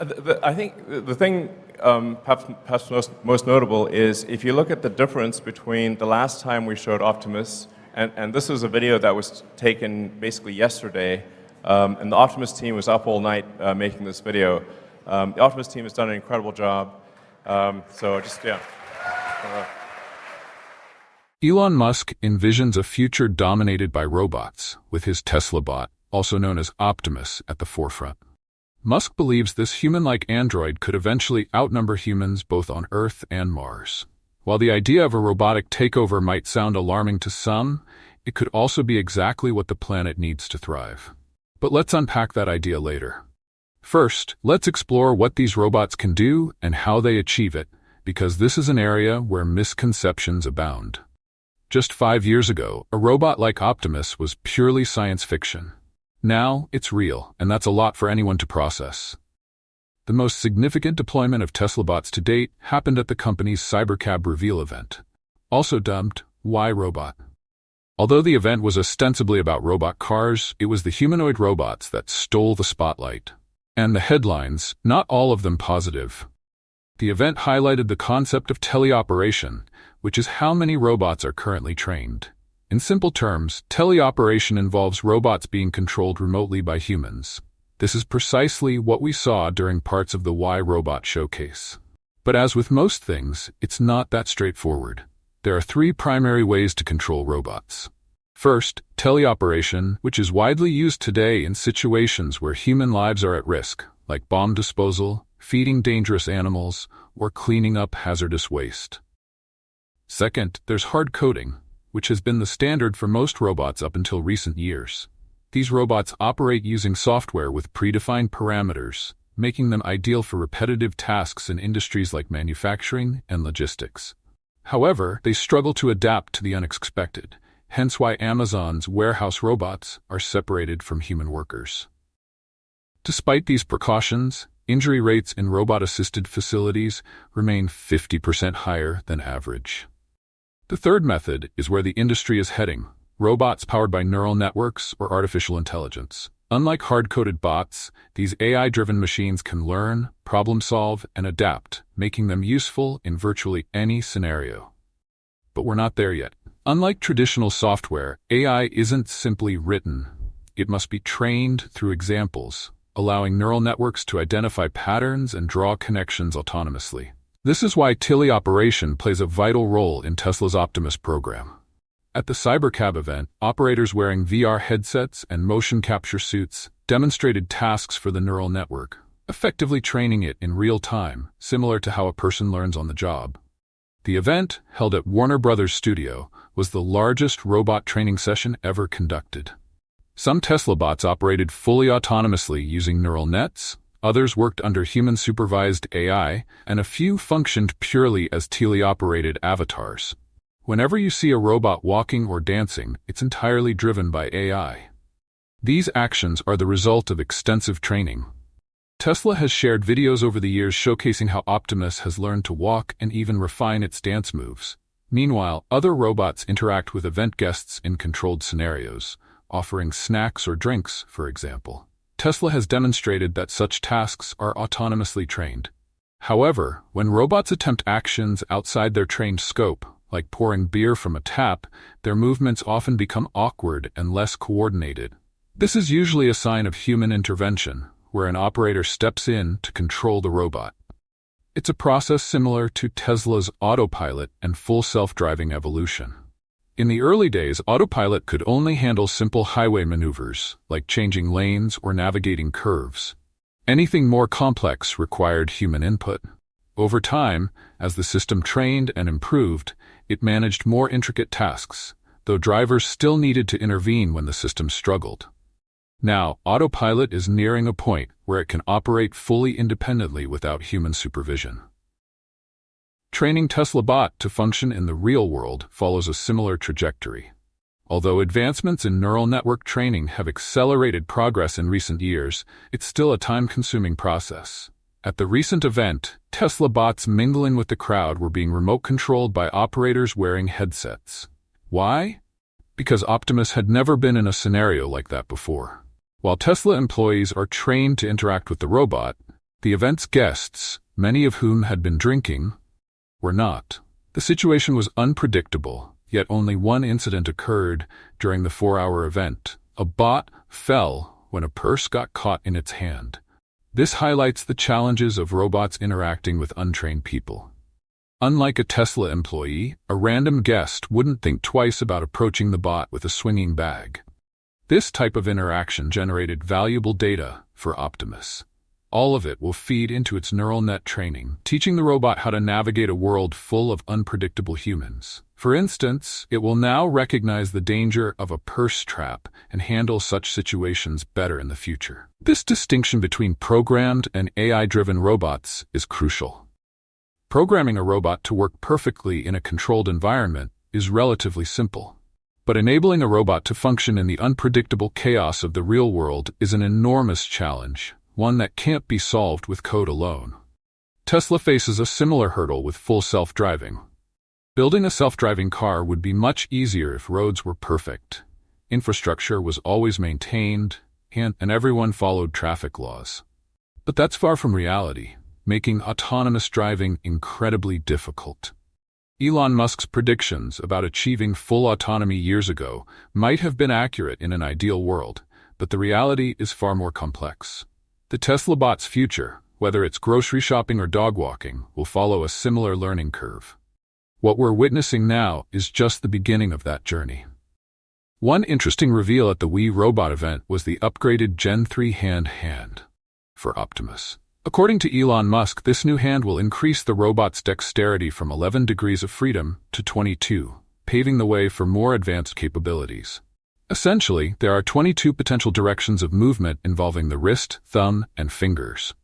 I think the thing perhaps most notable is if you look at the difference between the last time we showed Optimus, and this is a video that was taken basically yesterday, and the Optimus team was up all night making this video. The Optimus team has done an incredible job. Yeah. Elon Musk envisions a future dominated by robots, with his Tesla bot, also known as Optimus, at the forefront. Musk believes this human-like android could eventually outnumber humans both on Earth and Mars. While the idea of a robotic takeover might sound alarming to some, it could also be exactly what the planet needs to thrive. But let's unpack that idea later. First, let's explore what these robots can do and how they achieve it, because this is an area where misconceptions abound. Just 5 years ago, a robot like Optimus was purely science fiction. Now, it's real, and that's a lot for anyone to process. The most significant deployment of Tesla bots to date happened at the company's Cybercab reveal event, also dubbed Why Robot. Although the event was ostensibly about robot cars, it was the humanoid robots that stole the spotlight. And the headlines, not all of them positive. The event highlighted the concept of teleoperation, which is how many robots are currently trained. In simple terms, teleoperation involves robots being controlled remotely by humans. This is precisely what we saw during parts of the Why Robot showcase. But as with most things, it's not that straightforward. There are 3 primary ways to control robots. First, teleoperation, which is widely used today in situations where human lives are at risk, like bomb disposal, feeding dangerous animals, or cleaning up hazardous waste. Second, there's hard coding, which has been the standard for most robots up until recent years. These robots operate using software with predefined parameters, making them ideal for repetitive tasks in industries like manufacturing and logistics. However, they struggle to adapt to the unexpected, hence why Amazon's warehouse robots are separated from human workers. Despite these precautions, injury rates in robot-assisted facilities remain 50% higher than average. The third method is where the industry is heading, robots powered by neural networks or artificial intelligence. Unlike hard-coded bots, these AI-driven machines can learn, problem-solve, and adapt, making them useful in virtually any scenario. But we're not there yet. Unlike traditional software, AI isn't simply written. It must be trained through examples, allowing neural networks to identify patterns and draw connections autonomously. This is why teleoperation plays a vital role in Tesla's Optimus program. At the Cybercab event, operators wearing VR headsets and motion capture suits demonstrated tasks for the neural network, effectively training it in real time, similar to how a person learns on the job. The event, held at Warner Bros. Studio, was the largest robot training session ever conducted. Some Tesla bots operated fully autonomously using neural nets, others worked under human-supervised AI, and a few functioned purely as teleoperated avatars. Whenever you see a robot walking or dancing, it's entirely driven by AI. These actions are the result of extensive training. Tesla has shared videos over the years showcasing how Optimus has learned to walk and even refine its dance moves. Meanwhile, other robots interact with event guests in controlled scenarios, offering snacks or drinks, for example. Tesla has demonstrated that such tasks are autonomously trained. However, when robots attempt actions outside their trained scope, like pouring beer from a tap, their movements often become awkward and less coordinated. This is usually a sign of human intervention, where an operator steps in to control the robot. It's a process similar to Tesla's autopilot and full self-driving evolution. In the early days, autopilot could only handle simple highway maneuvers, like changing lanes or navigating curves. Anything more complex required human input. Over time, as the system trained and improved, it managed more intricate tasks, though drivers still needed to intervene when the system struggled. Now, autopilot is nearing a point where it can operate fully independently without human supervision. Training Tesla bot to function in the real world follows a similar trajectory. Although advancements in neural network training have accelerated progress in recent years, it's still a time-consuming process. At the recent event, Tesla bots mingling with the crowd were being remote-controlled by operators wearing headsets. Why? Because Optimus had never been in a scenario like that before. While Tesla employees are trained to interact with the robot, The event's guests, many of whom had been drinking, were not. The situation was unpredictable, yet only one incident occurred during the 4-hour event. A bot fell when a purse got caught in its hand. This highlights the challenges of robots interacting with untrained people. Unlike a Tesla employee, a random guest wouldn't think twice about approaching the bot with a swinging bag. This type of interaction generated valuable data for Optimus. All of it will feed into its neural net training, teaching the robot how to navigate a world full of unpredictable humans. For instance, it will now recognize the danger of a purse trap and handle such situations better in the future. This distinction between programmed and AI-driven robots is crucial. Programming a robot to work perfectly in a controlled environment is relatively simple. But enabling a robot to function in the unpredictable chaos of the real world is an enormous challenge, one that can't be solved with code alone. Tesla faces a similar hurdle with full self-driving. Building a self-driving car would be much easier if roads were perfect, infrastructure was always maintained, and everyone followed traffic laws. But that's far from reality, making autonomous driving incredibly difficult. Elon Musk's predictions about achieving full autonomy years ago might have been accurate in an ideal world, but the reality is far more complex. The Tesla bot's future, whether it's grocery shopping or dog walking, will follow a similar learning curve. What we're witnessing now is just the beginning of that journey. One interesting reveal at the We Robot event was the upgraded Gen 3 hand for Optimus. According to Elon Musk, this new hand will increase the robot's dexterity from 11 degrees of freedom to 22, paving the way for more advanced capabilities. Essentially, there are 22 potential directions of movement involving the wrist, thumb, and fingers.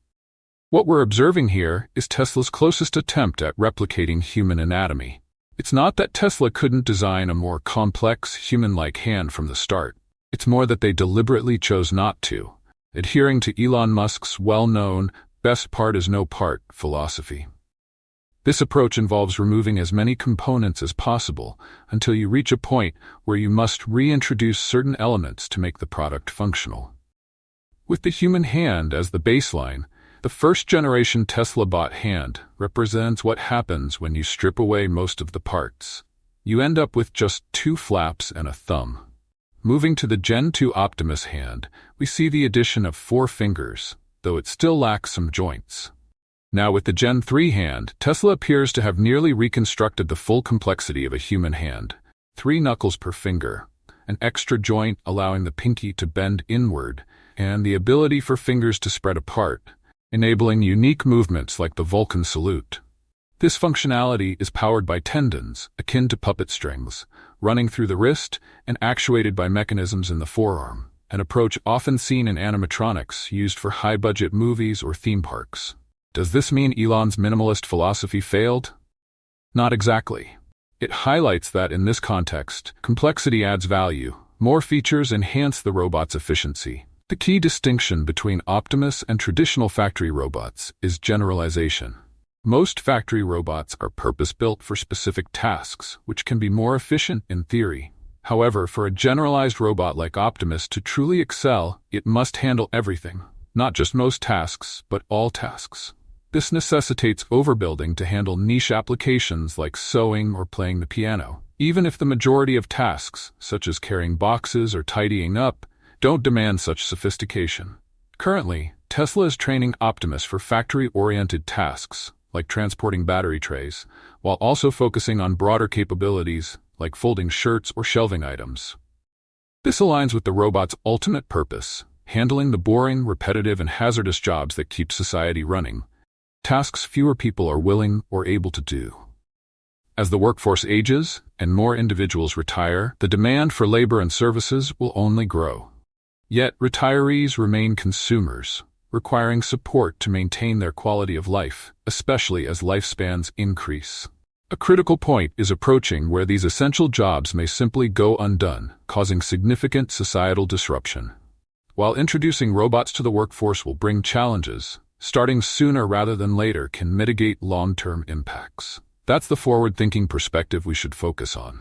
What we're observing here is Tesla's closest attempt at replicating human anatomy. It's not that Tesla couldn't design a more complex, human-like hand from the start. It's more that they deliberately chose not to, adhering to Elon Musk's well-known best part is no part philosophy. This approach involves removing as many components as possible until you reach a point where you must reintroduce certain elements to make the product functional. With the human hand as the baseline, the first-generation Tesla bot hand represents what happens when you strip away most of the parts. You end up with just 2 flaps and a thumb. Moving to the Gen 2 Optimus hand, we see the addition of 4 fingers, though it still lacks some joints. Now with the Gen 3 hand, Tesla appears to have nearly reconstructed the full complexity of a human hand. 3 knuckles per finger, an extra joint allowing the pinky to bend inward, and the ability for fingers to spread apart, enabling unique movements like the Vulcan salute. This functionality is powered by tendons, akin to puppet strings, running through the wrist and actuated by mechanisms in the forearm, an approach often seen in animatronics used for high-budget movies or theme parks. Does this mean Elon's minimalist philosophy failed? Not exactly. It highlights that in this context, complexity adds value. More features enhance the robot's efficiency. The key distinction between Optimus and traditional factory robots is generalization. Most factory robots are purpose-built for specific tasks, which can be more efficient in theory. However, for a generalized robot like Optimus to truly excel, it must handle everything, not just most tasks, but all tasks. This necessitates overbuilding to handle niche applications like sewing or playing the piano, even if the majority of tasks, such as carrying boxes or tidying up, don't demand such sophistication. Currently, Tesla is training Optimus for factory-oriented tasks, like transporting battery trays, while also focusing on broader capabilities, like folding shirts or shelving items. This aligns with the robot's ultimate purpose, handling the boring, repetitive, and hazardous jobs that keep society running, tasks fewer people are willing or able to do. As the workforce ages and more individuals retire, the demand for labor and services will only grow. Yet retirees remain consumers, requiring support to maintain their quality of life, especially as lifespans increase. A critical point is approaching where these essential jobs may simply go undone, causing significant societal disruption. While introducing robots to the workforce will bring challenges, starting sooner rather than later can mitigate long-term impacts. That's the forward-thinking perspective we should focus on.